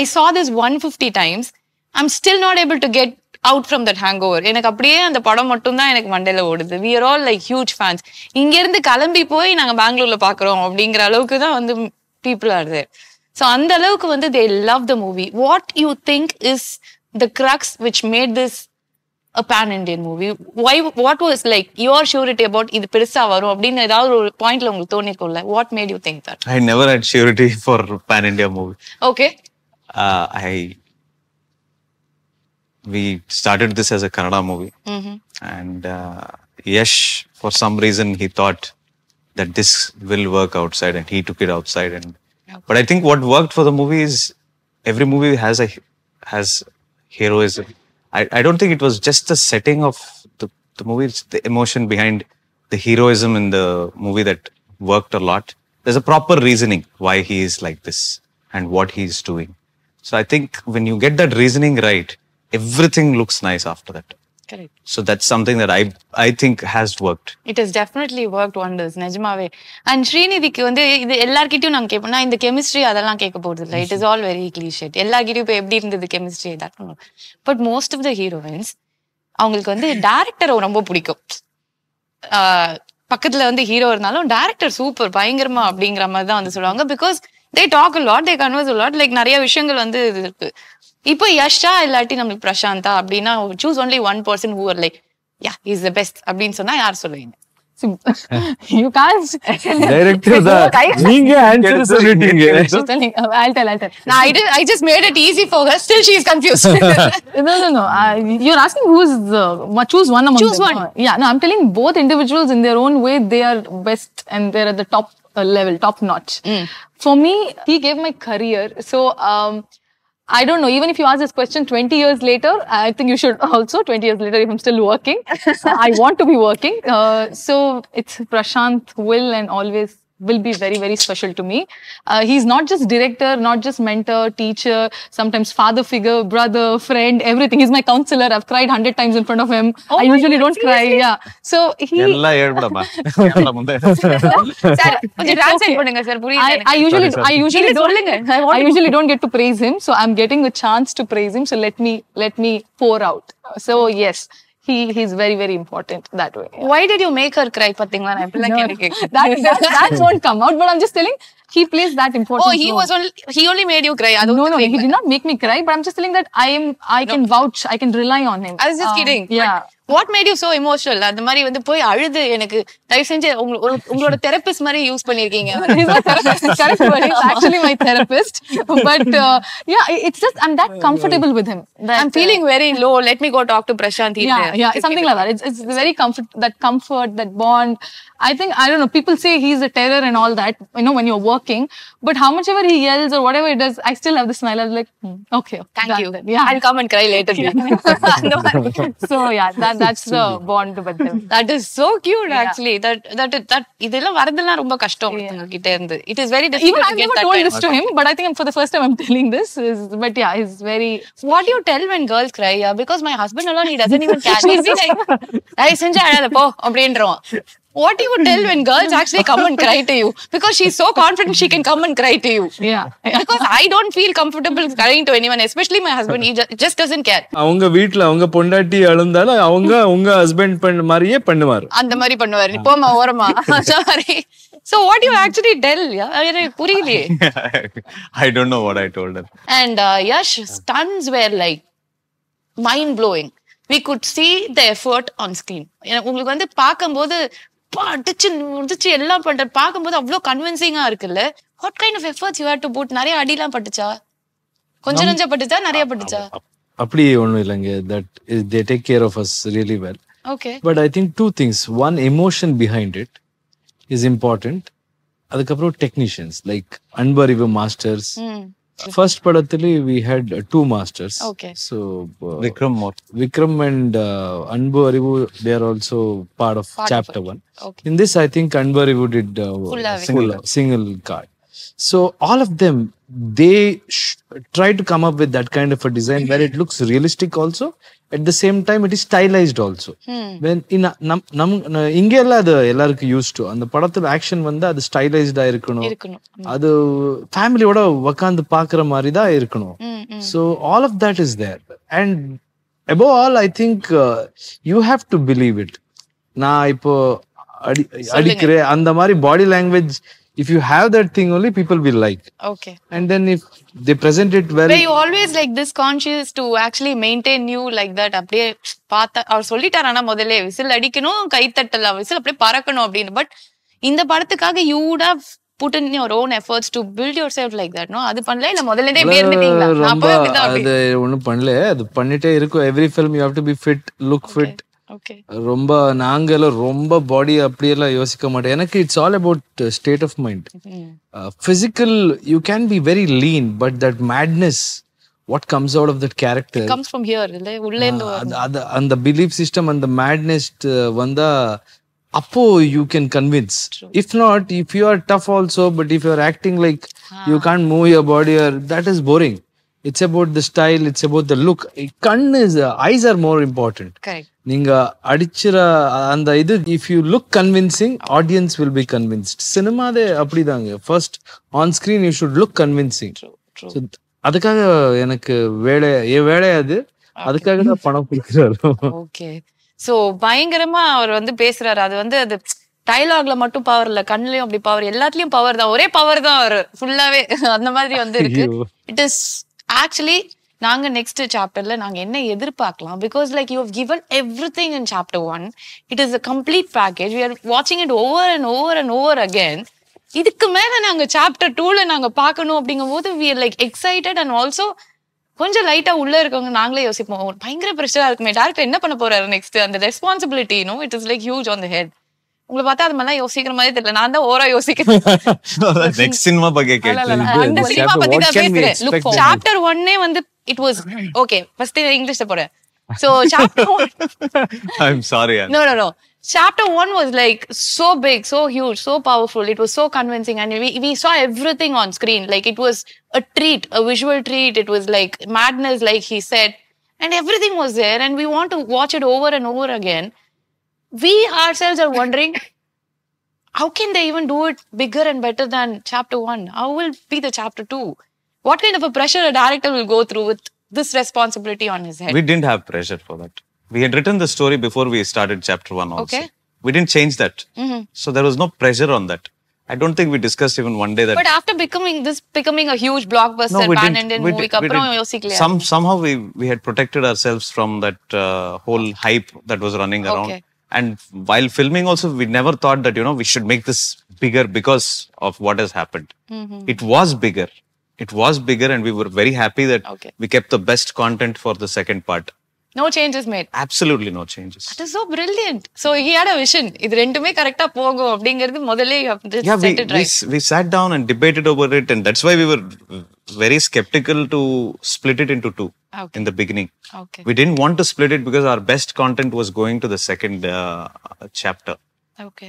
I saw this 150 times. I'm still not able to get out from that hangover. எனக்கு அப்படியே அந்த படம் மட்டும் தான் எனக்கு மண்டையில ஓடுது. We are all like huge fans. இங்க இருந்து கிளம்பி போய் நாங்க பெங்களூர்ல பாக்குறோம் அப்படிங்கிற அளவுக்கு தான் வந்து people are there. So அந்த அளவுக்கு வந்து they love the movie. What you think is the crux which made this a pan-Indian movie? What was like your surety about இது பெருசா வரும் அப்படின்னு ஏதாவது ஒரு பாயிண்ட்ல உங்களுக்கு தோணிருக்கும்ல? What made you think that? I never had surety for pan-India movie. Okay. We started this as a Kannada movie, and Yash, for some reason, he thought that this will work outside, and he took it outside. And but I think what worked for the movie is every movie has heroism. I don't think it was just the setting of the movie; it's the emotion behind the heroism in the movie that worked a lot. There's a proper reasoning why he is like this and what he is doing. So I think when you get that reasoning right, everything looks nice after that. Correct. So that's something that I think has worked. It has definitely worked wonders, நிஜமாவே. And ஸ்ரீநிதிக்கு வந்து இது எல்லார்கிட்டயும் நாங்க கேட்போம்னா இந்த கெமிஸ்ட்ரி அதெல்லாம் கேட்க போறது இல்லை. It is all very cliche. எல்லார்கிட்டயும் இப்போ எப்படி இருந்தது chemistry that. But most of the heroines அவங்களுக்கு வந்து டைரக்டரை ரொம்ப பிடிக்கும். பக்கத்துல வந்து ஹீரோ இருந்தாலும் டைரக்டர் சூப்பர் பயங்கரமா அப்படிங்கிற மாதிரி தான் வந்து சொல்லுவாங்க. Because they talk a lot, they converse a lot, like நிறைய விஷயங்கள் வந்து இது இருக்கு. இப்போ யஷா இல்லாட்டி நம்மளுக்கு பிரசாந்தா அப்படின்னா choose only one person who are like yeah he is the best அப்படின்னு சொன்னா யார் சொல்லுவீங்க? You can't. Director தான் நீங்க ஆன்சர் சொல்லிட்டீங்க. I'll tell. No, I just made it easy for her. Still she is confused. No. You're asking who's choose one among choose them. one. Yeah, no, I'm telling both individuals in their own way they are best and they're at the top level, top notch. For me, he gave my career. So I don't know, even if you ask this question 20 years later, I think you should also, 20 years later, if I'm still working, I want to be working. So it's Prasanth will and always will be very, very special to me. He's not just director, not just mentor, teacher, sometimes father figure, brother, friend, everything. He's my counselor. I've cried 100 times in front of him. I usually don't cry. Yeah. So he... எல்லாம் ஏழ்படமா கேமரா முந்தே சார் கொஞ்சம் ட்ரான்ஸ்லேட் பண்ணுங்க சார் புரியல. I usually don't get to praise him, so I'm getting a chance to praise him, so let me pour out. So yes, he's very, very important that way. Why did you make her cry? பாத்தீங்களா நான் இப்பலாம் கேக்குறேன். That won't come out, but I'm just telling he plays that important role. He only made you cry. No, he did not make me cry, but I'm just telling that I can vouch, I can rely on him. I was just kidding. Yeah. What made you so emotional? அந்த மாதிரி வந்து போய் அழுது எனக்கு தயவு செஞ்சு உங்களோட தெரபிஸ்ட் மாதிரி யூஸ் பண்ணிருக்கீங்க. Correct, actually my therapist, but yeah, it's just I'm that comfortable with him. I'm feeling very low. Let me go talk to Prasanth. Yeah, something like that. It's very comfort, that bond. I think, I don't know, people say he's a terror and all that, when you're working, but how much ever he yells or whatever he does, I still have the smile. I was like, okay, thank you. Then. Yeah, I'll come and cry later. So yeah, that's the bond with him. That is so cute, actually. That இதெல்லாம் வரதெல்லாம் ரொம்ப கஷ்டம் ஒருத்தங்க கிட்ட இருந்து. It is very difficult. Even I've never told this to him, but I think for the first time I'm telling this. But yeah, he's very. What do you tell when girls cry? Yeah, because my husband alone, he doesn't even care. He'll be like, "I senja aadha po," அப்படின்றோம். What do you tell when girls actually come and cry to you? Because she's so confident she can come and cry to you. Yeah. Because I don't feel comfortable crying to anyone, especially my husband. He just doesn't care. அவங்க வீட்ல அவங்க பொண்டாட்டி அழுந்தாலும் அவங்க உங்க ஹஸ்பண்ட் மாதிரியே பண்ணுவாரு. அந்த மாதிரி பண்ணுவாரு. போமா ஓரமா. Sorry. So what you actually tell? Yeah, புரியலையே. I don't know what I told her. And Yash, stunts were like mind blowing. We could see the effort on screen. உங்களுக்கு வந்து பார்க்கும்போது அடிச்சு முடிச்சு எல்லாம் பண்ற பார்க்கும்போது அவ்வளோ கன்வின்சிங்கா இருக்குல்ல. What kind of efforts you had to put? நிறைய அடிலாம் பட்டுச்சா? கொஞ்சம் பட்டுச்சா நிறைய பட்டுச்சா? அப்படி ஒண்ணும் இல்லைங்க. That they take care of us really well. Okay. But I think two things. One, emotion behind it is important. அதுக்கப்புறம் technicians like Anbariv masters. First படத்துல we had two masters. Okay. So Vikram and Anbu Arivu, they are also part of chapter 1. Okay. In this I think Anbu Arivu did single card. So all of them, they try to come up with that kind of a design where it looks realistic also. At the same time, it is stylized also. When in இங்க எல்லாம் அது எல்லாருக்கும் used to. அந்த படத்துல ஆக்ஷன் வந்து அது ஸ்டைலைஸ்டா இருக்கணும். அது ஃபேமிலியோட உட்கார்ந்து பார்க்குற மாதிரி தான் இருக்கணும். So all of that is there. And above all, I think you have to believe it. நான் இப்போ அடிக்கிறேன் அந்த மாதிரி body language. If you have that thing only, people will like. Okay. And then if they present it well. Were you always like this conscious to actually maintain you like that? அப்படியே பார்த்தா அவர் சொல்லிட்டாரானா முதல்ல விசில் அடிக்கணும், கை தட்டலாம், விசில் அப்படியே பறக்கணும் அப்படின்னு. பட் இந்த படத்துக்காக you would have put in your own efforts to build yourself like that, no? அது பண்ணல இல்ல முதல்ல இருந்தே இப்படி இருந்துட்டீங்களா? நான் அப்பவே அப்படிதான். அது ஒண்ணும் பண்ணல, அது பண்ணிட்டே இருக்கும். Every film you have to be fit, look fit. Okay. ரொம்ப நாங்கெல்லாம் ரொம்ப பாடி அப்படியெல்லாம் யோசிக்க மாட்டேன். எனக்கு it's all about state of mind. Physical you can be very lean, but that madness what comes out of that character comes from here, இல்ல உள்ள இருந்து அந்த பிலீஃப் சிஸ்டம், அந்த மேட்னஸ் வந்தா அப்போ you can convince. If not, if you are tough also, but if you are acting like you can't move your body, that is boring. It's about the style, it's about the look. Eyes are more important. Correct. நீங்க அடிச்சிர அந்த இது, if you look convincing, audience will be convinced. சினிமாதே அப்படிதாங்க. First on screen you should look convincing. True. So அதுக்காக எனக்கு வேலை அது, அதுக்காக தான் பணம் கொடுக்குறாரு. ஓகே. சோ பயங்கரமா அவர் வந்து பேசுறாரு. அது வந்து அது டயலாக்ல மட்டும் பவர் இல்ல, கண்ணுலயும் அப்படி பவர், எல்லாத்துலயும் பவர் தான், ஒரே பவர் தான் அவர் ஃபுல்லாவே அந்த மாதிரி வந்து இருக்கு. இட் இஸ் ஆக்சுவலி நாங்க நெக்ஸ்ட் சாப்டர்ல நாங்க என்ன எதிர்பார்க்கலாம்? Because like you have given everything in chapter 1. இட் இஸ் a complete package. We are watching it over and over and over again. இதுக்கு மேல நாங்க சாப்டர் 2ல நாங்க பார்க்கணும் அப்படிங்கும்போது we are like excited and also கொஞ்சம் லைட்டா உள்ள இருக்கவங்க நாங்களே யோசிப்போம், பயங்கர பிரஷரா இருக்குமே, டைரக்டர் என்ன பண்ண போறாரு நெக்ஸ்ட், அந்த responsibility, no, it is like huge on the head. உங்களை பார்த்தா அது மாதிரிலாம் யோசிக்கிற மாதிரி தெரியல, நான் தான் ஓவரா யோசிக்கிறேன். நெக்ஸ்ட் சினிமா பத்தி கேட்டேன். அந்த சினிமா பத்தி தான் பேசுறேன். சாப்டர் 1 வந்து it was okay. First இங்கிலீஷ்ல போறேன். So chapter 1 I'm sorry. No. Chapter 1 was like so big, so huge, so powerful. It was so convincing, and we saw everything on screen. Like it was a treat, a visual treat. It was like madness, like he said, and everything was there, and we want to watch it over and over again. We ourselves are wondering, how can they even do it bigger and better than chapter 1? How will be the chapter 2? What kind of a pressure a director will go through with this responsibility on his head? We didn't have pressure for that. We had written the story before we started chapter 1 also. Okay. We didn't change that. So there was no pressure on that. I don't think we discussed even one day that. But after becoming a huge blockbuster, pan-Indian movie, somehow we had protected ourselves from that whole hype that was running around. Okay. And while filming also, we never thought that, we should make this bigger because of what has happened. It was bigger. It was bigger, and we were very happy that we kept the best content for the second part. No changes made. Absolutely no changes. That is so brilliant. So he had a vision. இது ரெண்டுமே கரெக்ட்டா போகும் அப்படிங்கிறது முதல்ல set it right. We sat down and debated over it, and that's why we were very skeptical to split it into two in the beginning. Okay. We didn't want to split it because our best content was going to the second chapter. Okay.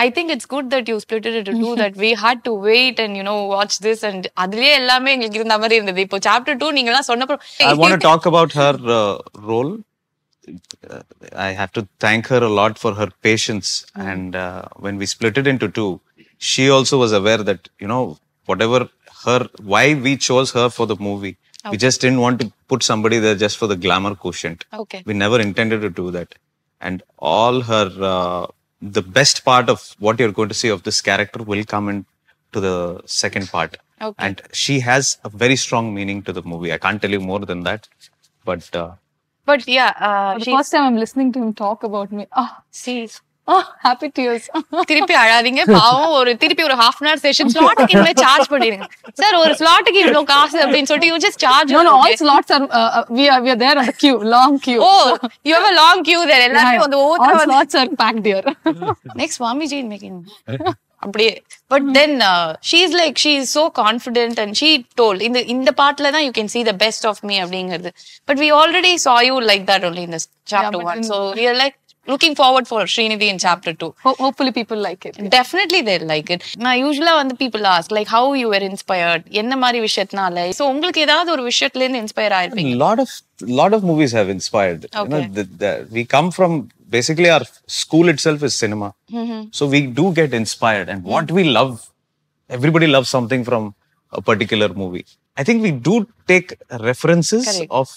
I think it's good that you split it into two, that we had to wait and, watch this, and அதுலயே எல்லாமே எங்களுக்கு இருந்த மாதிரி இருந்தது. இப்போ chapter 2 நீங்கலாம் சொன்னப்போ I want to talk about her role. I have to thank her a lot for her patience. And when we split it into two, she also was aware that, whatever why we chose her for the movie. We just didn't want to put somebody there just for the glamour quotient. Okay. We never intended to do that. And all her the best part of what you're going to see of this character will come into the second part. Okay. And she has a very strong meaning to the movie. I can't tell you more than that. But But yeah, For the first time I'm listening to him talk about me. see. Happy tears. திருப்பி அழாதீங்க பாவம் திருப்பி ஒரு half an hour செஷன் ஸ்லாட்டுக்கு இனிமே சார்ஜ் பண்ணிடுங்க சார் ஒரு ஸ்லாட்டுக்கு இவ்வளவு காசு அப்படின்னு சொல்லிட்டு you just charge. No, all slots are we are there on the queue, long queue. Oh, you have a long queue there. எல்லாரும் வந்து all slots are packed here. Next Swamiji is making அப்படியே. But then she is so confident and she told in the partல தான் you can see the best of me அப்படிங்கிறது. But we already saw you like that only in this chapter 1. So we are like looking forward for Srinidhi in chapter 2. Hopefully people like it. Definitely they'll like it. நான் usually வந்து people ask like how you were inspired, என்ன மாதிரி விஷயத்தினால. So உங்களுக்கு ஏதாவது ஒரு விஷயத்துல இருந்து inspire ஆயிருப்பீங்க. lot of movies have inspired. Okay. You know, we come from basically our school itself is cinema. So we do get inspired, and what we love, everybody loves something from a particular movie. I think we do take references Correct. of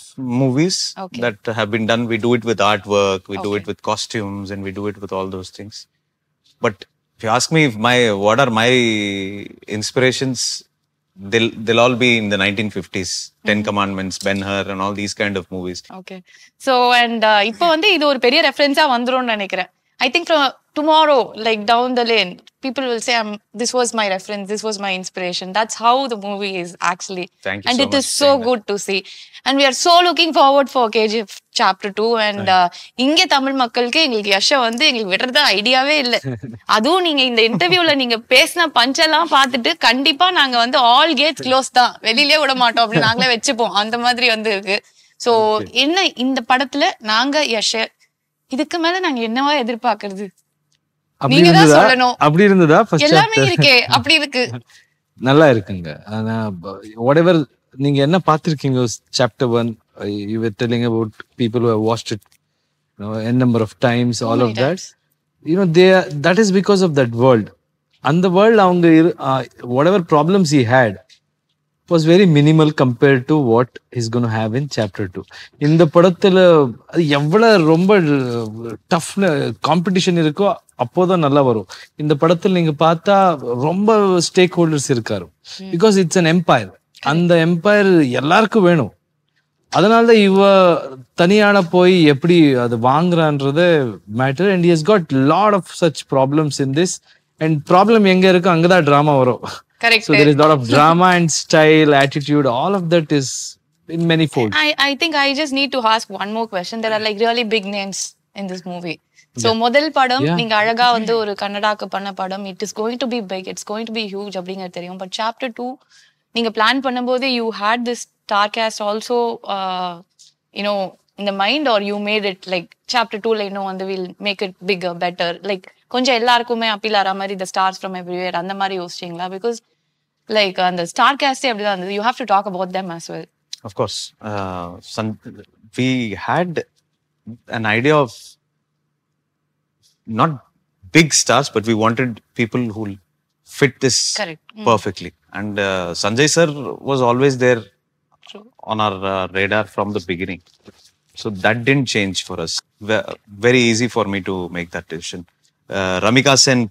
movies Okay. that have been done. We do it with artwork, we do it with costumes, and we do it with all those things. But if you ask me what are my inspirations, they'll all be in the 1950s. Ten Commandments, Ben-Hur, and all these kind of movies. Okay. So and இப்போ வந்து இது ஒரு பெரிய ரெஃபரன்ஸா வந்துரும்னு நினைக்கிறேன். I think from tomorrow, like down the lane, people will say, this was my reference, this was my inspiration. That's how the movie is actually. Thank you and so it much is for so saying good to see. And we are so looking forward for KGF chapter 2. And இங்க தமிழ் மக்களுக்கு எங்களுக்கு யஷ வந்து எங்களுக்கு விடுறதா ஐடியாவே இல்ல. அதுவும் நீங்க இந்த இன்டர்வியூல நீங்க பேசின பஞ்செல்லாம் பார்த்துட்டு கண்டிப்பா நாங்க வந்து ஆல் கேட்ஸ் க்ளோஸ் தான், வெளியிலே விட மாட்டோம் அப்படின்னு நாங்களே வச்சுப்போம். அந்த மாதிரி வந்து இருக்கு. சோ என்ன இந்த படத்துல நாங்க யஷ இதுக்கு மேல நாங்க என்னவா எதிர்பார்க்கறது? நீங்க தான் சொல்லணும். அப்படி இருந்ததா ஃபர்ஸ்ட் எல்லாமே இருக்கே அப்படி இருக்கு. நல்லா இருக்குங்க. ஆனா whatever நீங்க என்ன பாத்திருக்கீங்க chapter 1, you were telling about people who have watched it, you know, n number of times, all of that. You know, that is because of that world. And the world அவங்க whatever problems he had was very minimal compared to what he's going to have in chapter 2. இந்த படத்துல அது எவ்வளவு ரொம்ப டஃப் காம்படிஷன் இருக்கோ அப்போதான் நல்லா வரும். இந்த படத்துல நீங்க பார்த்தா ரொம்ப ஸ்டேக் ஹோல்டர்ஸ் இருக்காரு. Because it's an empire. அந்த எம்பையர் எல்லாருக்கும் வேணும். அதனாலதான் இவ தனியான போய் எப்படி அது வாங்குறான்றது matter. And he has got lot of such problems in this. And problem எங்க இருக்கு அங்கதான் டிராமா வரும். Correct. So there is a lot of drama and style, attitude, all of that is in many folds. I think I just need to ask one more question. There are like really big names in this movie. So முதல் படம் நீங்க அழகா வந்து ஒரு கன்னடாக்கு பண்ண படம், it is going to be big, it's going to be huge அப்படிங்கிறது தெரியும். But chapter 2 நீங்க பிளான் பண்ணும்போது you had this star cast also you know in the mind, or you made it like chapter 2 like no and we'll make it bigger, better, like கொஞ்சம் எல்லாருக்குமே அப்பீல் ஆற மாதிரி the stars from everywhere அந்த மாதிரி யோசிச்சீங்களா? Because like அந்த star cast அப்படிதான் இருந்தது. You have to talk about them as well. Of course. We had an idea of not big stars, but we wanted people who fit this Correct. perfectly. And Sanjay sir was always there on our radar from the beginning. So that didn't change for us. Very easy for me to make that decision. Ramika Sen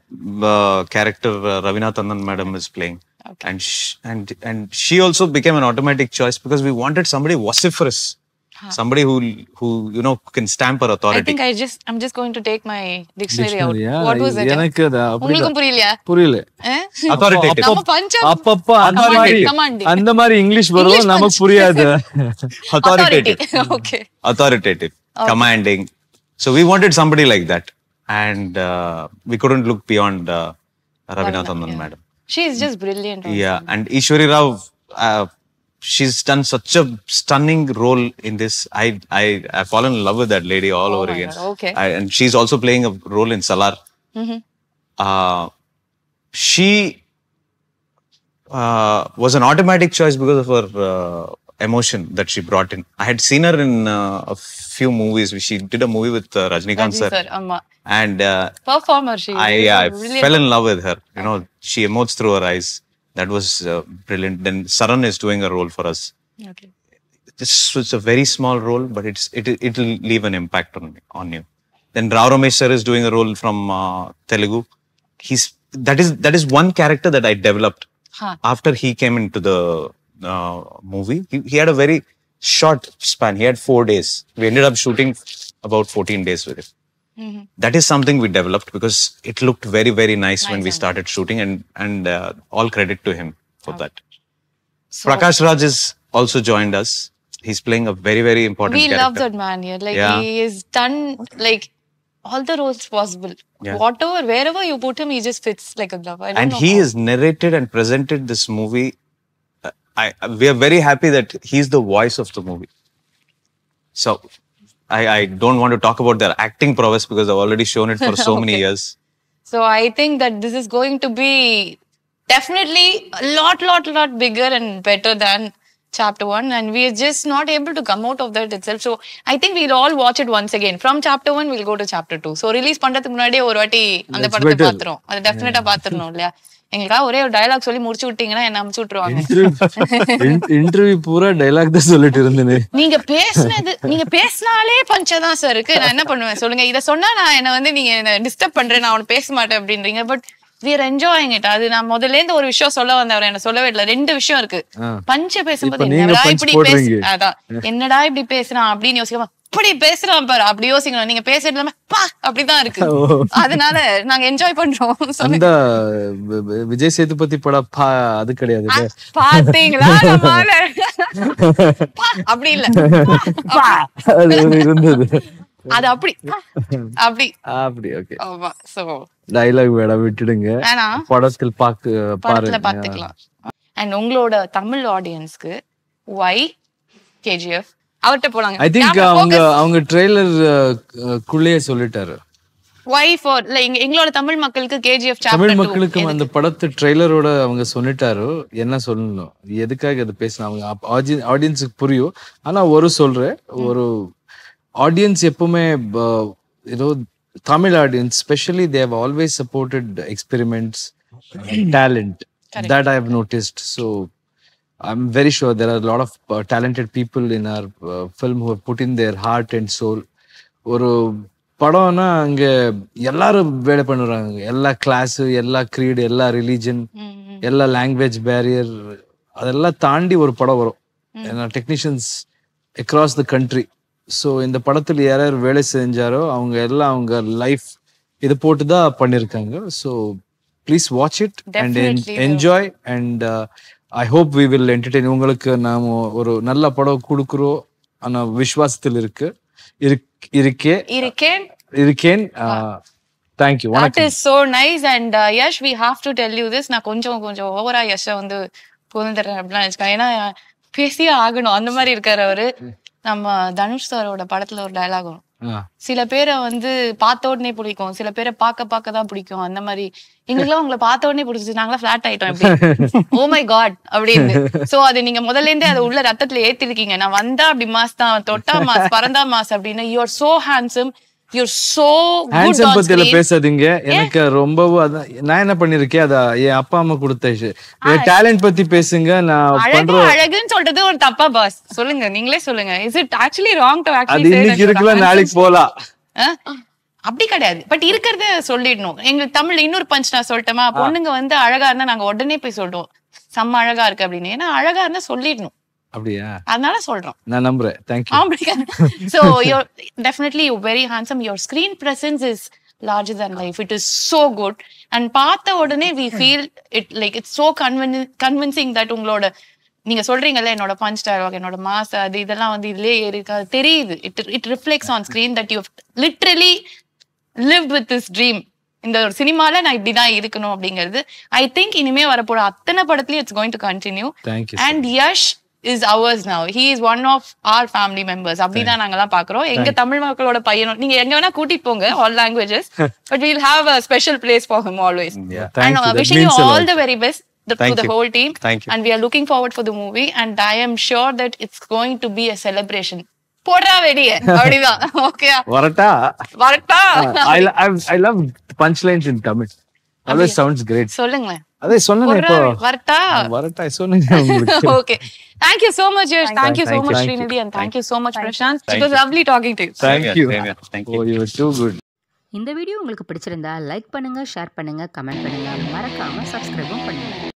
character Ravina Tandon madam is playing. Okay. And she also became an automatic choice because we wanted somebody vociferous. Somebody who you know can stamp her authority. I think I'm just going to take my dictionary out. Yeah, What was it? எனக்கு அது உங்களுக்கும் புரியலையா? புரியல. Authoritative. நம்ம பஞ்சம் அப்பப்ப அந்த மாதிரி இங்கிலீஷ் வரும் நமக்கு புரியாது. Authoritative. Okay. Authoritative. Commanding. So we wanted somebody like that. And we couldn't look beyond Ravina Tandon madam. She is just brilliant. Also. Yeah, and Ishwari Rao, she's done such a stunning role in this. I fallen in love with that lady all over again. God, okay. And she's also playing a role in Salar. She was an automatic choice because of her emotion that she brought in. I had seen her in a few movies. She did a movie with Rajnikant sir. And performer she. I fell in love with her. You know, she emotes through her eyes. That was brilliant. Then Saran is doing a role for us. Okay. This was a very small role, but it'll leave an impact on you. Then Rao Ramesh sir is doing a role from Telugu. That is one character that I developed after he came into the movie. He had a very short span. He had 4 days. We ended up shooting about 14 days with him. That is something we developed because it looked very, very nice when we started shooting, and all credit to him for that. So, Prakash Raj has also joined us. He's playing a very, very important character. We love that man here. Like he is done like all the roles possible. Whatever, wherever you put him, he just fits like a glove. And he has narrated and presented this movie. We are very happy that he's the voice of the movie. So I don't want to talk about their acting prowess because I've already shown it for so many years. So I think that this is going to be definitely a lot bigger and better than chapter 1, and we are just not able to come out of that itself. So I think we'll all watch it once again. From chapter 1 we'll go to chapter 2. So release பண்றதுக்கு முன்னாடியே ஒரு வாட்டி அந்த படத்தை பாத்துறோம். அது டெஃபினட்டா பாத்துறணும் இல்லையா? எங்களுக்காக ஒரே ஒரு டயலாக் சொல்லி முடிச்சு விட்டீங்கன்னா என்ன அமுச்சு விட்டுருவாங்க. இன்டர்வியூ பூரா டயலாக் தான் சொல்லிட்டு இருந்தேன். நீங்க பேசினாலே பஞ்சதான் சார் இருக்கு. நான் என்ன பண்ணுவேன் சொல்லுங்க. இத சொன்னா நான் என்ன வந்து நீங்க டிஸ்டர்ப் பண்றேன், நான் அவனை பேச மாட்டேன் அப்படின்றீங்க. But we are enjoying it. அது நான் முதல்ல இருந்து ஒரு விஷயம் சொல்ல வந்தவர் என்ன சொல்லவே இல்லை. 2 விஷயம் இருக்கு. பஞ்ச பேசும்போது என்னடா இப்படி அதான் என்னடா இப்படி பேசுறான் அப்படின்னு யோசிக்காம இப்படி பேசுறான் பாரு அப்படி யோசிக்கணும். நீங்க பேசுறது பா அப்படிதான் இருக்கு. அதனால நாங்க என்ஜாய் பண்றோம். அந்த விஜய் சேதுபதி படம் அது கிடையாது. பாத்தீங்களா? அப்படி இல்ல இருந்தது. அது அப்படி ஓகே. ஆமா. சோ டயலாக் வேட விட்டுடுங்க. படத்தில் பாத்துக்கலாம். அண்ட் உங்களோட தமிழ் ஆடியன்ஸ்க்கு why KGF அவர்ட்ட போலாங்க. ஐ திங்க் அவங்க ட்ரெய்லர் குள்ளே சொல்லிட்டாரு. why for like எங்களோட தமிழ் மக்களுக்கு KGF chapter 2 தமிழ் மக்களுக்கு அந்த படத்து ட்ரெய்லரோட அவங்க சொல்லிட்டாரு என்ன சொல்லணும், எதுக்காக அது பேசணும், அவங்க ஆடியன்ஸுக்கு புரியும். ஆனா ஒரு ஆடியன்ஸ் எப்பவுமே ஏதோ Tamil audience specially they have always supported experiments, talent. That I have noticed. So I'm very sure there are a lot of talented people in our film who have put in their heart and soul. ஒரு படம்னா அங்க எல்லாரும் வேலை பண்ணுறாங்க. எல்லா கிளாஸ், எல்லா creed, எல்லா ரிலீஜன், எல்லா லாங்குவேஜ் பேரியர் அதெல்லாம் தாண்டி ஒரு படம் வரும். ஏன்னா technicians across the country. So இந்த படத்தில் யார் வேலை செஞ்சாரோ அவங்க எல்லாம் அவங்க லைஃப் இது போட்டு தான் பண்ணியிருக்காங்க. So please watch it and enjoy and I hope we will entertain. உங்களுக்கு நாம் ஒரு நல்ல படம் கொடுக்குறோம் ஆனா விசுவாசத்தில் இருக்கேன். Thank you. That is so nice. And Yash, we have to tell you this. நான் கொஞ்சம் ஓவரா யஷை வந்து புகழ்ந்துடுறேன் அப்படிலாம் நினைச்சுக்கேன். ஏன்னா பேசியே ஆகணும் அந்த மாதிரி இருக்காரு அவரு. நம்ம தனுஷ் சாரோட படத்துல ஒரு டயலாக் வரும். சில பேரை வந்து பார்த்த உடனே பிடிக்கும், சில பேரை பார்க்க தான் பிடிக்கும். அந்த மாதிரி எங்களுக்குலாம் உங்களை பார்த்த உடனே பிடிச்சிச்சு, நாங்களாம் ஃபிளாட் ஆயிட்டோம் எப்படி ஓ மை காட் அப்படின்னு. சோ அது நீங்க முதல்ல இருந்தே அதை உள்ள ரத்தத்துல ஏத்திருக்கீங்க. நான் வந்தா அப்படி மாஸ் தான், தொட்டா மாஸ், பறந்தா மாஸ் அப்படின்னு. You are so handsome. You're so good on screen. பேசாதீங்க. எனக்கு ரொம்ப நான் என்ன பண்ணிருக்கேன் அத என் அப்பா அம்மா கொடுத்த டேலண்ட் பத்தி பேசுங்க. நான் பண்ற அழகுன்னு சொல்றது ஒரு தப்பா பாஸ்? சொல்லுங்க, நீங்களே சொல்லுங்க. Is it actually wrong to actually say that? இன்னைக்கு இருக்கலாம் நாளைக்கு போலாம். அப்படி கிடையாது. பட் இருக்கிறத சொல்லிடணும். எங்களுக்கு தமிழ்ல இன்னொரு பஞ்ச் நான் சொல்லட்டுமா? பொண்ணுங்க வந்து அழகா இருந்தா நாங்க உடனே போய் சொல்றோம் செம்ம அழகா இருக்கு அப்படின்னு. ஏன்னா அழகா இருந்தா சொல்லிடணும். அப்படியா? அதனால சொல்றோம். நான் நம்புறேன். Thank you. So you're definitely very handsome. Your screen presence is larger than life. It is so good. And பார்த்த உடனே we feel it like it's so convincing that உங்களோட நீங்க சொல்றீங்கல்ல என்னோட பஞ்ச் டயலாக், என்னோட மாஸ், அது இதெல்லாம் வந்து இதுலயே இருக்கு. அது தெரியுது. It reflects on screen that you have literally lived with this dream. இந்த ஒரு சினிமால நான் இப்படிதான் இருக்கணும் அப்படிங்கிறது. I think இனிமே வரப்போற அத்தனை படத்துலயும் it's going to continue. Thank you. And Yash is ours now. He is one of our family members. அப்படிதான் நாங்கெல்லாம் பாக்குறோம். எங்க தமிழ் மக்களோட பையனும் நீங்க எங்க வேணா கூட்டிட்டு போங்க, all languages, but we'll have a special place for him always. And wishing you all the very best to the whole team. And we are looking forward for the movie, and I am sure that it's going to be a celebration. போடுறா வெடியே அப்படிதான். ஓகே வரட்டா. I love punchlines in Tamil. always sounds great. சொல்லுங்களேன். அதே சொன்னேன் இப்போ வரட்டா சொன்னேன் உங்களுக்கு. Okay. Thank you so much, Yash. Thank you so much, Srinidhi, and thank you so much, Prasanth. It was lovely talking to you. Thank you. Thank you. Oh, you were too good. இந்த வீடியோ உங்களுக்கு பிடிச்சிருந்தா லைக் பண்ணுங்க, ஷேர் பண்ணுங்க, கமெண்ட் பண்ணுங்க, மறக்காம சப்ஸ்கிரைபும் பண்ணுங்க.